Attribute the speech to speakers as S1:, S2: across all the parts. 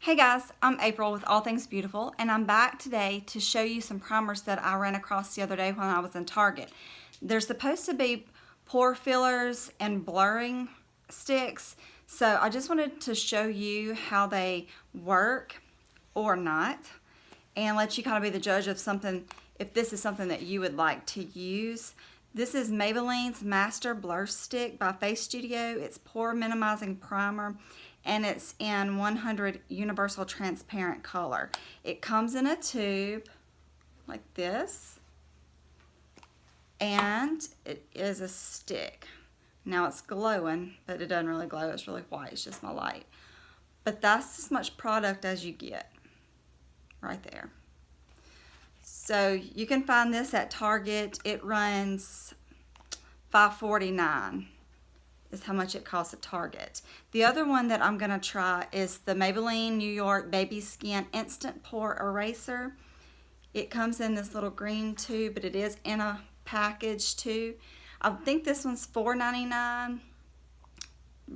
S1: Hey guys, I'm April with All Things Beautiful, and I'm back today to show you some primers that I ran across the other day when I was in Target. They're supposed to be pore fillers and blurring sticks, so I just wanted to show you how they work or not, and let you kind of be the judge of something, if this is something that you would like to use. This is Maybelline's Master Blur Stick by Facestudio. It's pore minimizing primer, and it's in 100 universal transparent color. It comes in a tube like this, and it is a stick. Now it's glowing, but it doesn't really glow. It's really white. It's just my light. But that's as much product as you get right there. So you can find this at Target. It runs $5.49 is how much it costs at Target. The other one that I'm gonna try is the Maybelline New York Baby Skin Instant Pore Eraser. It comes in this little green tube, but it is in a package too. I think this one's $4.99,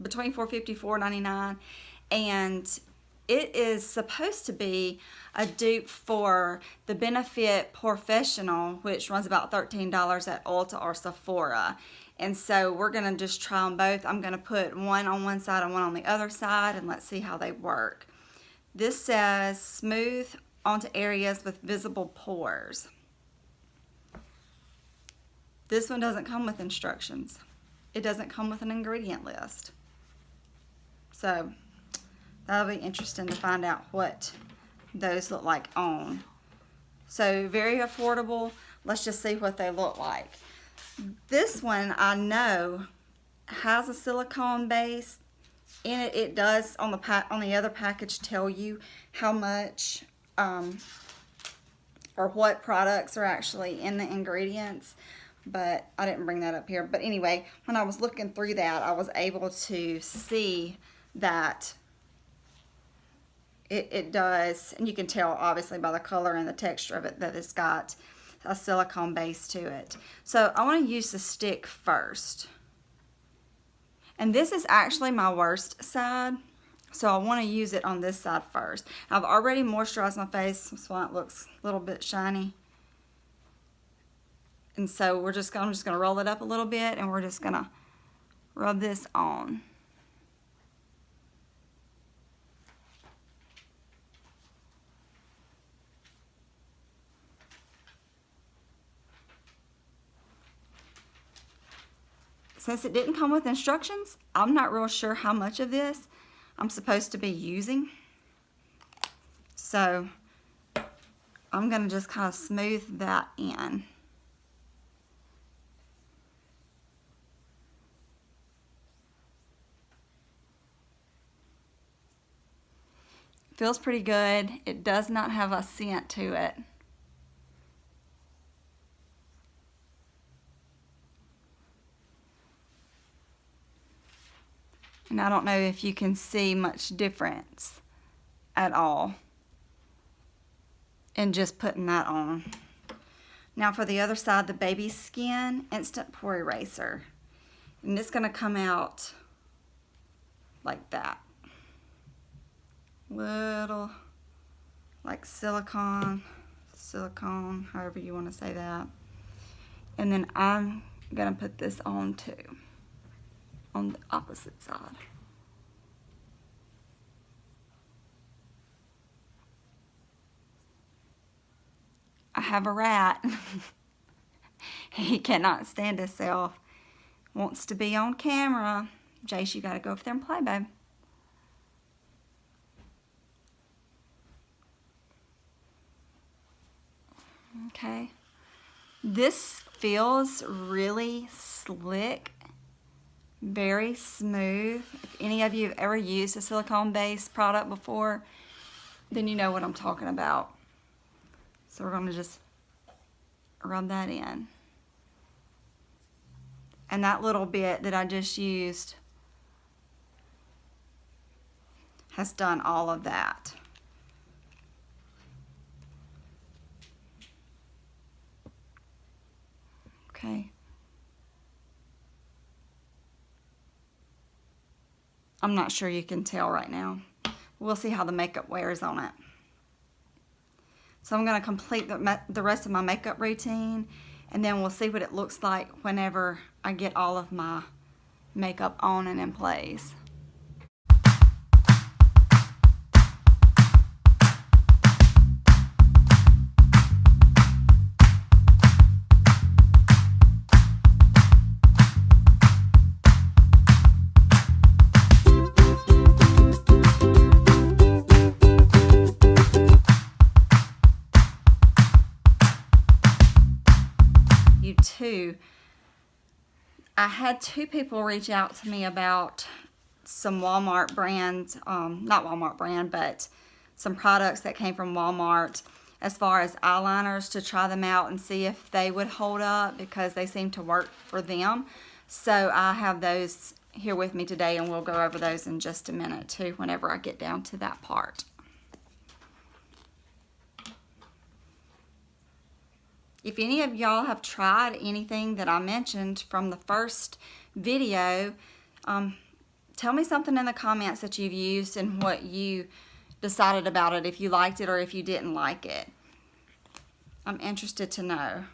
S1: between $4.50 and $4.99, and it is supposed to be a dupe for the Benefit Professional, which runs about $13 at Ulta or Sephora. And so we're gonna just try them both. I'm gonna put one on one side and one on the other side, and let's see how they work. This says smooth onto areas with visible pores. This one doesn't come with instructions. It doesn't come with an ingredient list. So that'll be interesting to find out what those look like on. So very affordable. Let's just see what they look like. This one I know has a silicone base in it. It does on the other package tell you how much or what products are actually in the ingredients, but I didn't bring that up here. But anyway, when I was looking through that, I was able to see that it does, and you can tell obviously by the color and the texture of it that it's got a silicone base to it. So I want to use the stick first. And this is actually my worst side, so I want to use it on this side first. I've already moisturized my face, that's why it looks a little bit shiny. And so I'm just going to roll it up a little bit, and we're just going to rub this on. Since it didn't come with instructions, I'm not real sure how much of this I'm supposed to be using. So I'm going to just kind of smooth that in. Feels pretty good. It does not have a scent to it. And I don't know if you can see much difference at all in just putting that on. Now for the other side, the Baby Skin Instant Pore Eraser. And it's gonna come out like that. Little, like silicone, however you wanna say that. And then I'm gonna put this on too, on the opposite side. I have a rat. He cannot stand himself. Wants to be on camera. Jace, you gotta go over there and play, babe. Okay. This feels really slick. Very smooth. If any of you have ever used a silicone-based product before, then you know what I'm talking about. So we're going to just rub that in. And that little bit that I just used has done all of that. Okay. I'm not sure you can tell right now, we'll see how the makeup wears on it. So I'm going to complete the rest of my makeup routine, and then we'll see what it looks like whenever I get all of my makeup on and in place. I had 2 people reach out to me about some Walmart brands, not Walmart brand, but some products that came from Walmart as far as eyeliners, to try them out and see if they would hold up, because they seem to work for them. So I have those here with me today, and we'll go over those in just a minute too, whenever I get down to that part. If any of y'all have tried anything that I mentioned from the first video, tell me something in the comments that you've used and what you decided about it, if you liked it or if you didn't like it. I'm interested to know.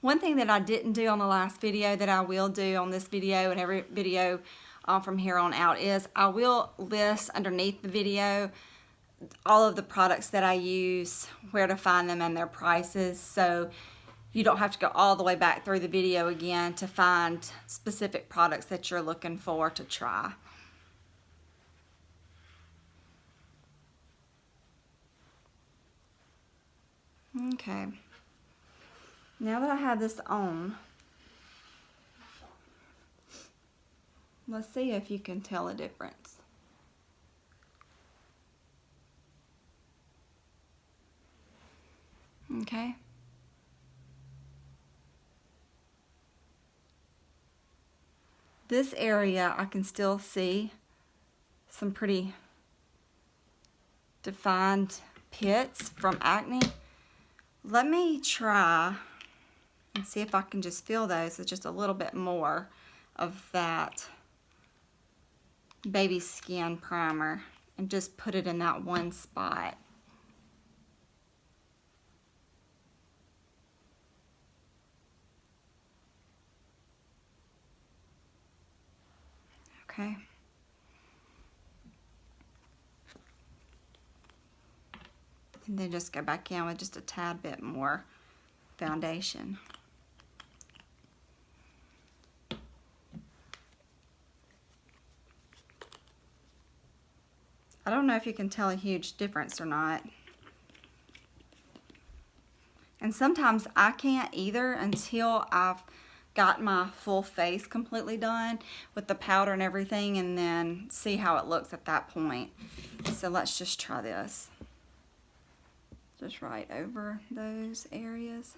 S1: One thing that I didn't do on the last video that I will do on this video and every video from here on out is I will list underneath the video all of the products that I use, where to find them, and their prices, so you don't have to go all the way back through the video again to find specific products that you're looking for to try. Okay. Now that I have this on, let's see if you can tell a difference. Okay. This area I can still see some pretty defined pits from acne. Let me try and see if I can just fill those with just a little bit more of that baby skin primer and just put it in that one spot. Okay. And then just go back in with just a tad bit more foundation. I don't know if you can tell a huge difference or not. And sometimes I can't either until I've got my full face completely done with the powder and everything, and then see how it looks at that point. So let's just try this. Just right over those areas.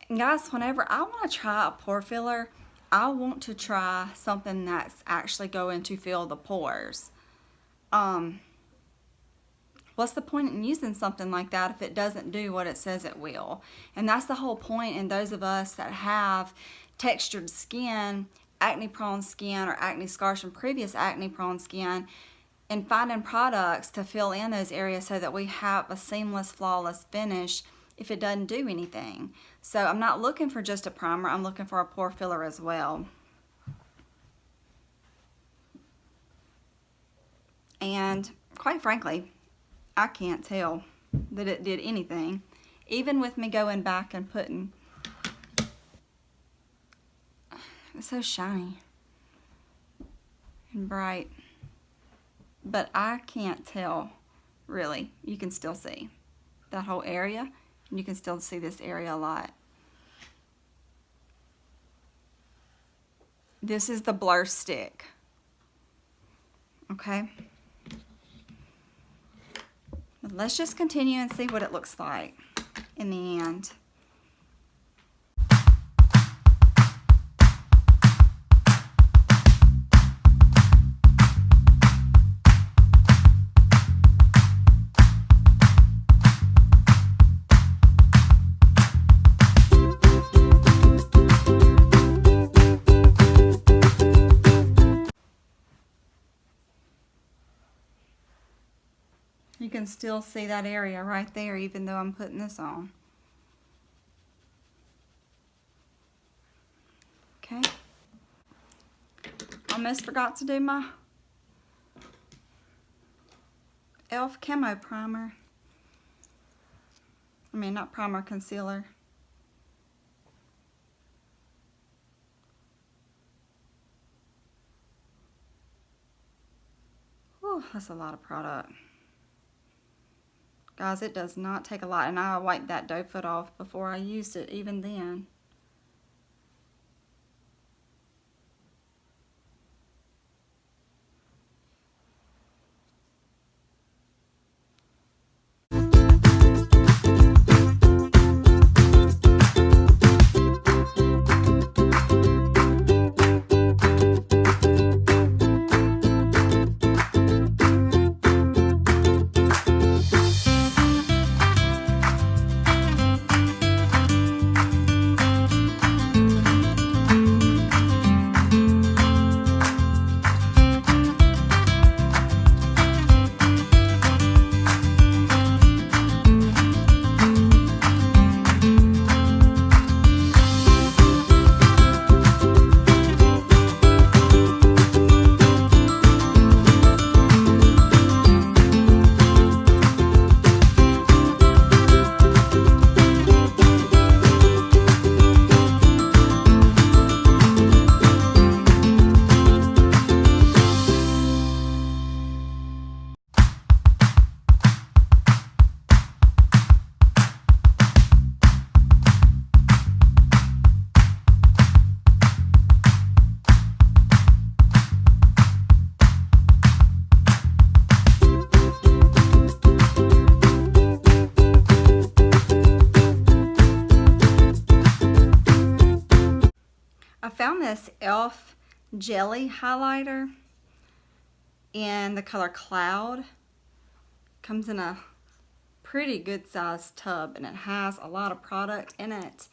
S1: And guys, whenever I want to try a pore filler, I want to try something that's actually going to fill the pores. What's the point in using something like that if it doesn't do what it says it will? And that's the whole point in those of us that have textured skin, acne prone skin, or acne scars from previous acne prone skin, and finding products to fill in those areas so that we have a seamless, flawless finish if it doesn't do anything. So I'm not looking for just a primer, I'm looking for a pore filler as well. And quite frankly, I can't tell that it did anything. Even with me going back and putting It's so shiny and bright. But I can't tell, really. You can still see that whole area, and you can still see this area a lot. This is the blur stick. Okay. But let's just continue and see what it looks like in the end. You can still see that area right there even though I'm putting this on. Okay. Almost forgot to do my E.L.F. Camo Primer. I mean, not primer, concealer. Whew, that's a lot of product. Guys, it does not take a lot, and I wiped that doe foot off before I used it, even then. I found this E.L.F. jelly highlighter in the color Cloud. Comes in a pretty good sized tub, and it has a lot of product in it.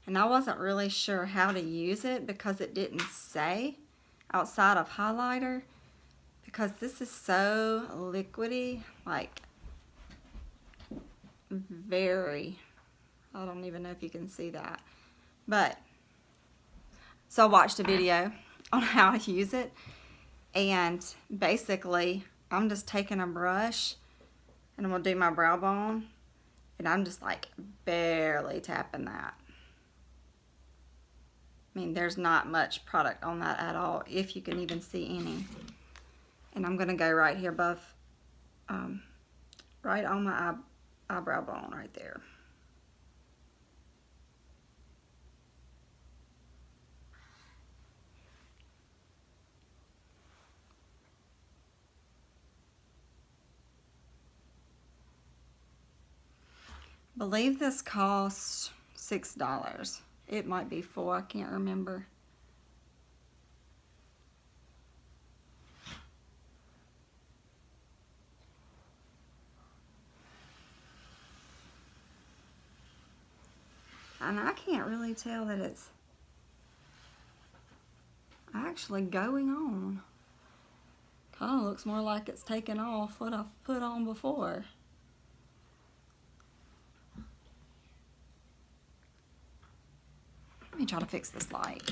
S1: And I wasn't really sure how to use it because it didn't say outside of highlighter, because this is so liquidy, like very, I don't even know if you can see that. But so I watched a video on how to use it, and basically I'm just taking a brush and I'm gonna do my brow bone, and I'm just like barely tapping that. I mean, there's not much product on that at all, if you can even see any. And I'm gonna go right here above, right on my eyebrow bone right there. I believe this costs $6. It might be $4, I can't remember. And I can't really tell that it's actually going on. Kind of looks more like it's taken off what I've put on before. Let me try to fix this light.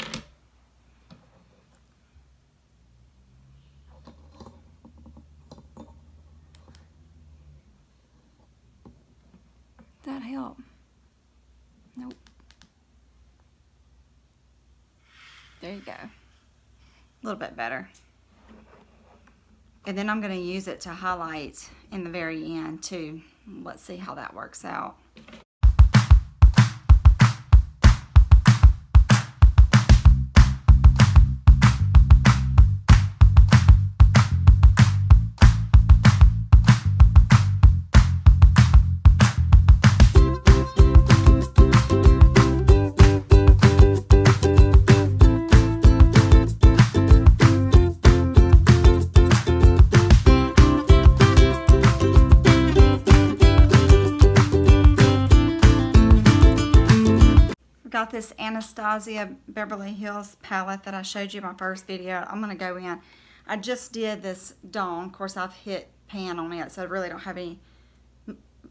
S1: That help? Nope. There you go. A little bit better. And then I'm going to use it to highlight in the very end too. Let's see how that works out. Got this Anastasia Beverly Hills palette that I showed you in my first video. I'm going to go in. I just did this dawn. Of course, I've hit pan on it, so I really don't have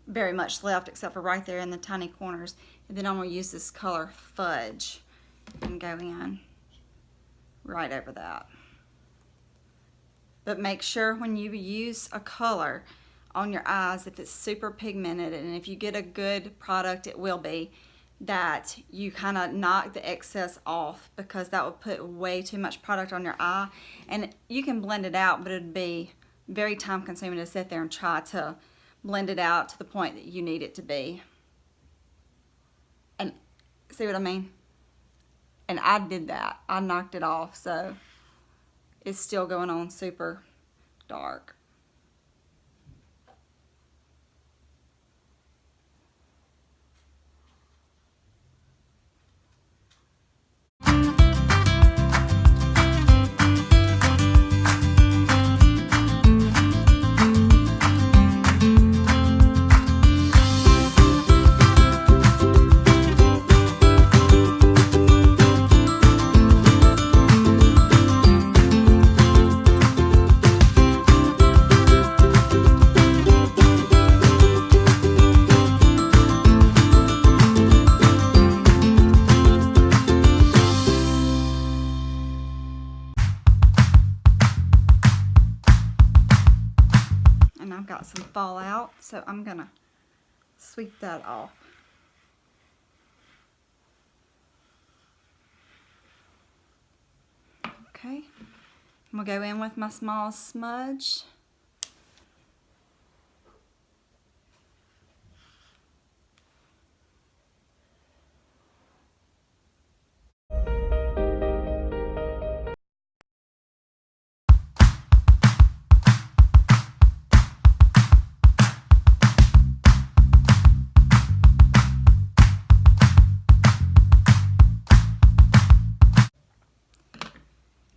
S1: very much left except for right there in the tiny corners. And then I'm going to use this color Fudge and go in right over that. But make sure when you use a color on your eyes, if it's super pigmented, and if you get a good product, it will be, that you kind of knock the excess off, because that will put way too much product on your eye. And you can blend it out, but it'd be very time consuming to sit there and try to blend it out to the point that you need it to be. And see what I mean? And I did that. I knocked it off, so it's still going on super dark. And I've got some fallout, so I'm gonna sweep that off. Okay, I'm gonna go in with my small smudge.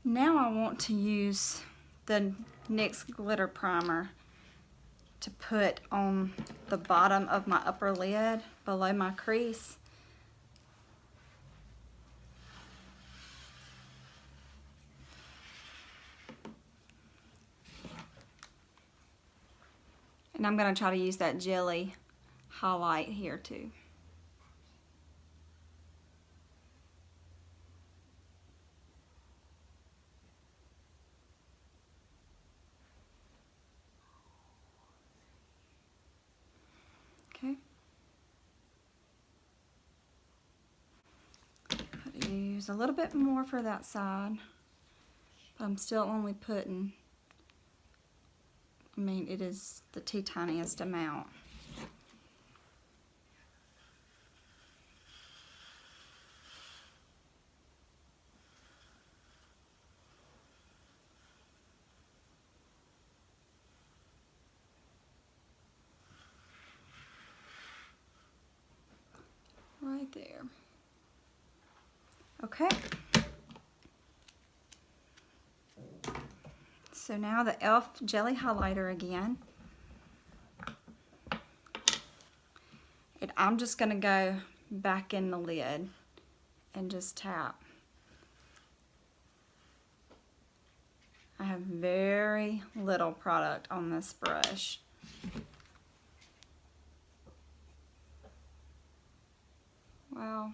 S1: Now I want to use the NYX glitter primer to put on the bottom of my upper lid below my crease. And I'm going to try to use that jelly highlight here too. Okay. Use a little bit more for that side, but I'm still only putting, I mean, it is the tiniest amount. Right there. Okay. So now the E.L.F. jelly highlighter again. And I'm just going to go back in the lid and just tap. I have very little product on this brush. Wow.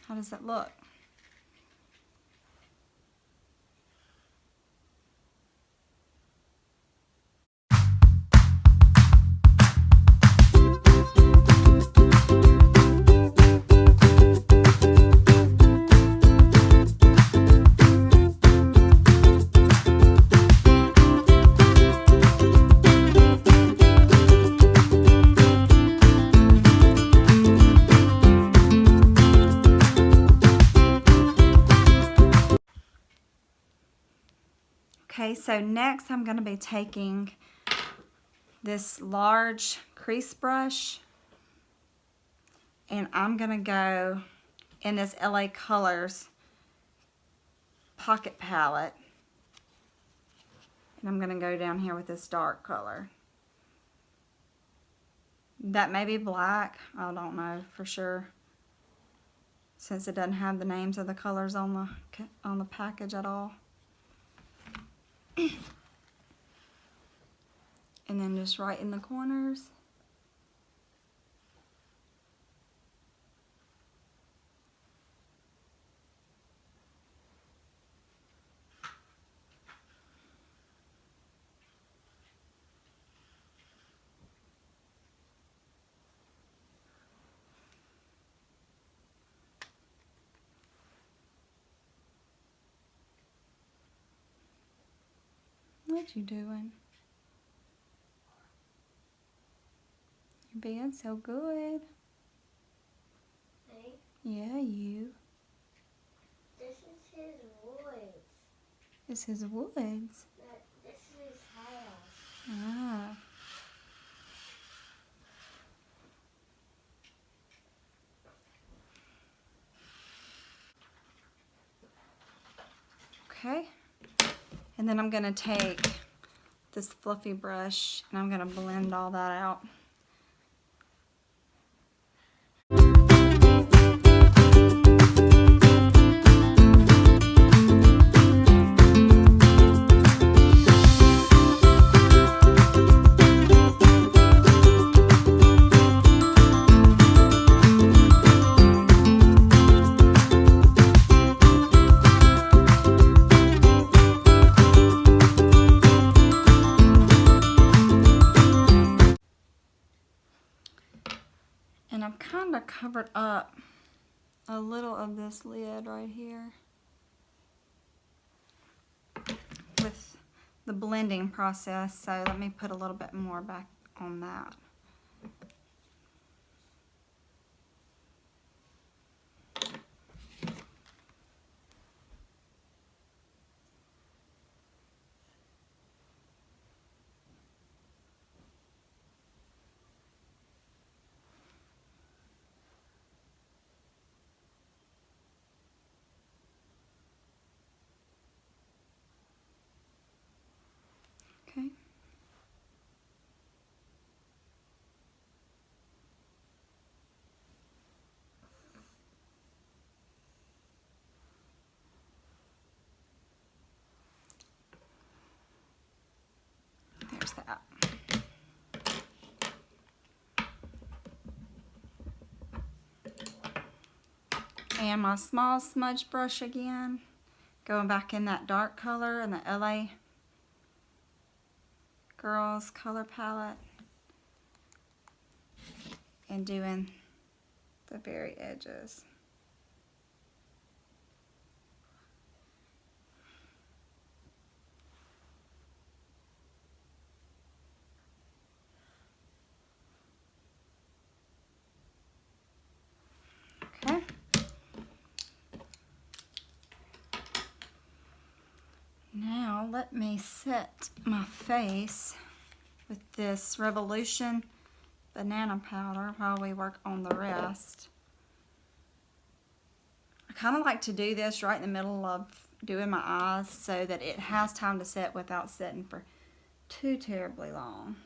S1: How does that look? Okay, so next I'm going to be taking this large crease brush and I'm going to go in this LA Colors pocket palette. And I'm going to go down here with this dark color. That may be black. I don't know for sure, since it doesn't have the names of the colors on the package at all. And then just right in the corners. What you doing? You're being so good.
S2: Hey?
S1: Yeah, you.
S2: This is his woods.
S1: It's his woods.
S2: This is his house.
S1: Ah. Okay. And then I'm going to take this fluffy brush and I'm going to blend all that out. And I've kind of covered up a little of this lid right here with the blending process. So let me put a little bit more back on that. Okay. There's that. And my small smudge brush again, going back in that dark color in the LA Girls color palette and doing the very edges. Okay. Now let me set my face with this Revolution banana powder while we work on the rest. I kind of like to do this right in the middle of doing my eyes so that it has time to set without setting for too terribly long.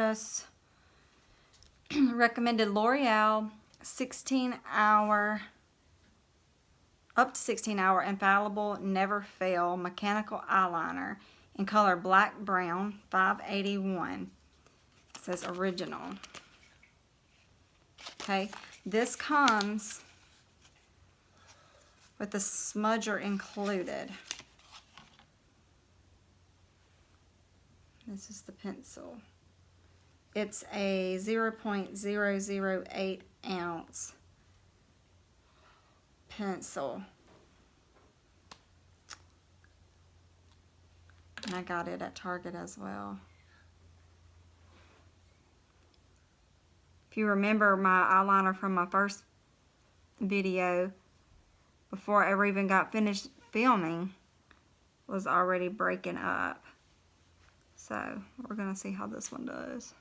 S1: this recommended L'Oreal 16-hour, up to 16-hour Infallible Never Fail Mechanical Eyeliner in color Black Brown, $5.81. It says original. Okay, this comes with the smudger included. This is the pencil. It's a 0.008 ounce pencil. And I got it at Target as well. If you remember my eyeliner from my first video, before I ever even got finished filming, was already breaking up. So we're gonna see how this one does.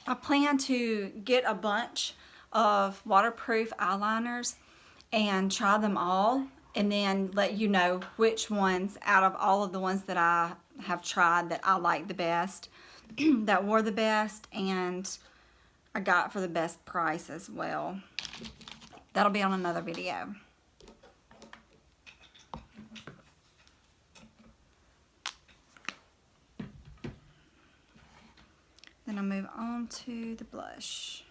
S1: I plan to get a bunch of waterproof eyeliners and try them all, and then let you know which ones out of all of the ones that I have tried that I like the best, that were the best, and I got for the best price as well. That'll be on another video. Then I'll move on to the blush.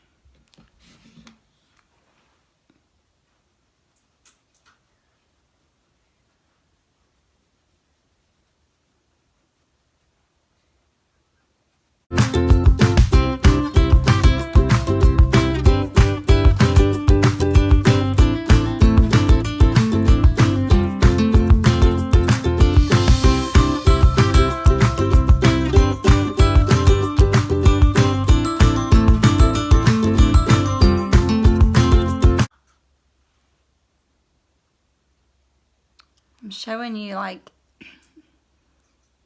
S1: I'm showing you like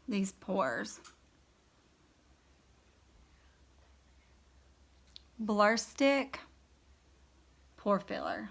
S1: these pores. Blur stick, pore filler.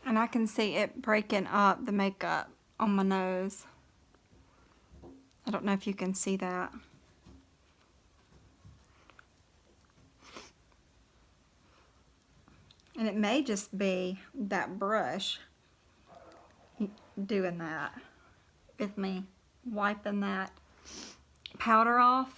S1: And I can see it breaking up the makeup on my nose. I don't know if you can see that. And it may just be that brush. doing that with me, wiping that powder off.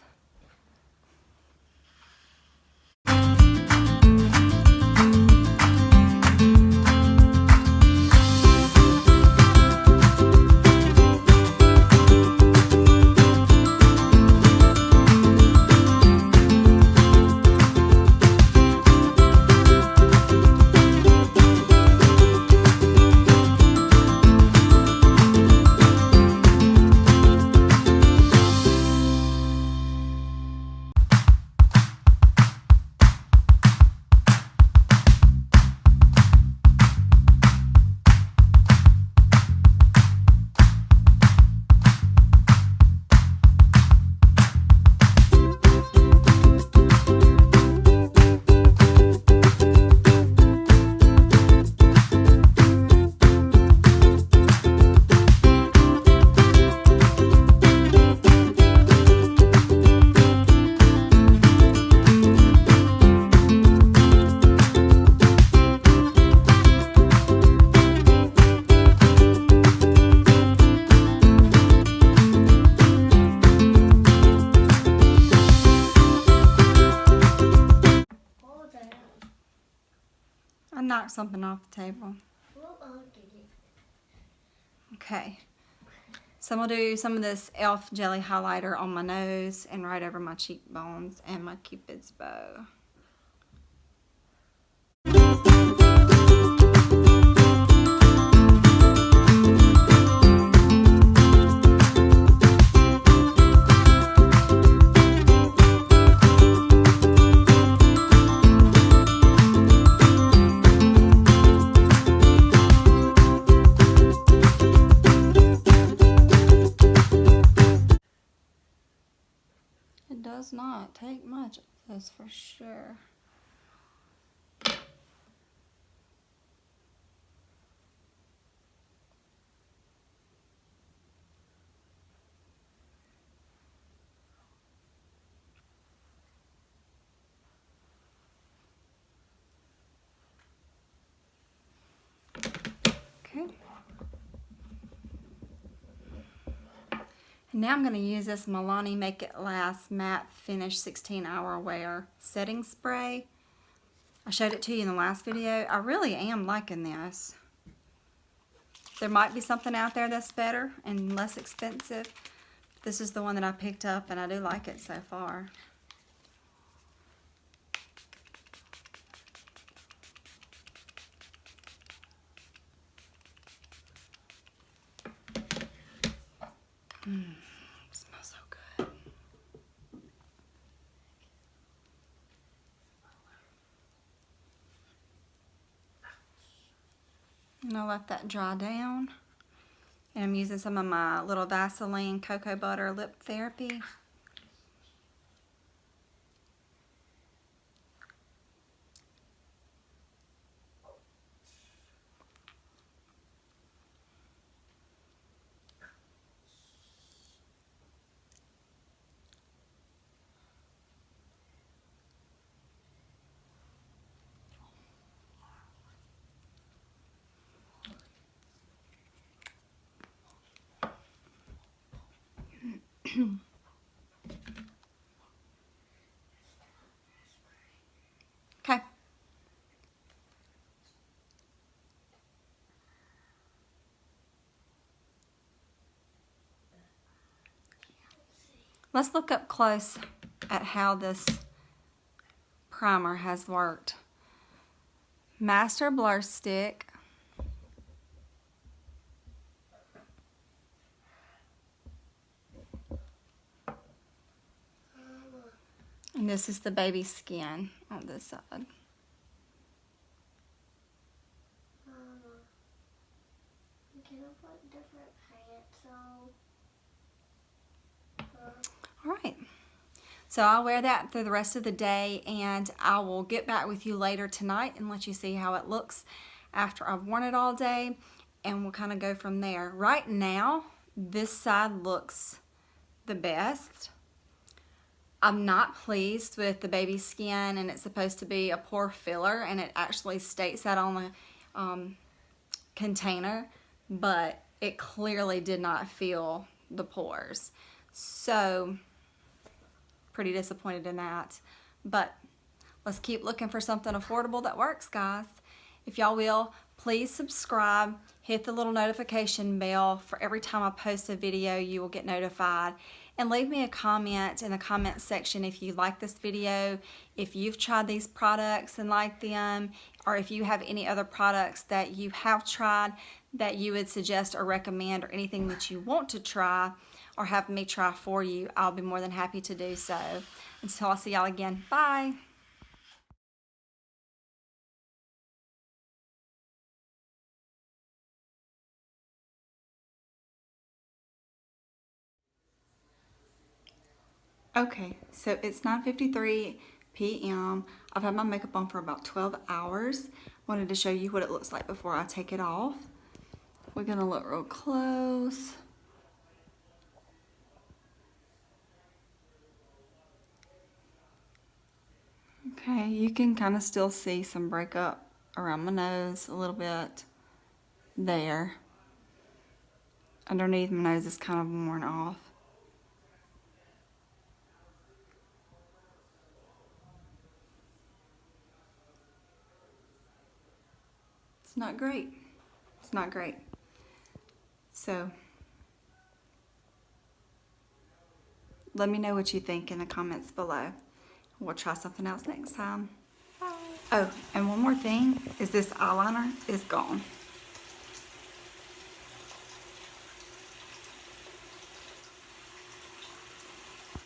S1: I knocked something off the table. Okay. So I'm going to do some of this E.L.F. jelly highlighter on my nose and right over my cheekbones and my Cupid's bow. It does not take much of this for sure. Okay. And now I'm going to use this Maybelline Make It Last Matte Finish 16-Hour Wear Setting Spray. I showed it to you in the last video. I really am liking this. There might be something out there that's better and less expensive. This is the one that I picked up and I do like it so far. It smells so good. And I'll let that dry down. And I'm using some of my little Vaseline Cocoa Butter Lip Therapy. Okay. Let's look up close at how this primer has worked. Master Blur Stick. And this is the baby skin on this side.
S2: Can I put different pants on?
S1: All right. So I'll wear that through the rest of the day and I will get back with you later tonight and let you see how it looks after I've worn it all day, and we'll kind of go from there. Right now, this side looks the best. I'm not pleased with the baby skin, and it's supposed to be a pore filler, and it actually states that on the container, but it clearly did not fill the pores. So, pretty disappointed in that. But let's keep looking for something affordable that works, guys. If y'all will, please subscribe, hit the little notification bell. For every time I post a video, you will get notified. And leave me a comment in the comment section if you like this video, if you've tried these products and like them, or if you have any other products that you have tried that you would suggest or recommend, or anything that you want to try or have me try for you. I'll be more than happy to do so. Until I see y'all again, bye. Okay, so it's 9:53 p.m. I've had my makeup on for about 12 hours. Wanted to show you what it looks like before I take it off. We're gonna look real close. Okay, you can kind of still see some breakup around my nose a little bit there. Underneath my nose is kind of worn off. It's not great. It's not great. So, let me know what you think in the comments below. We'll try something else next time. Bye. Oh, and one more thing is this eyeliner is gone.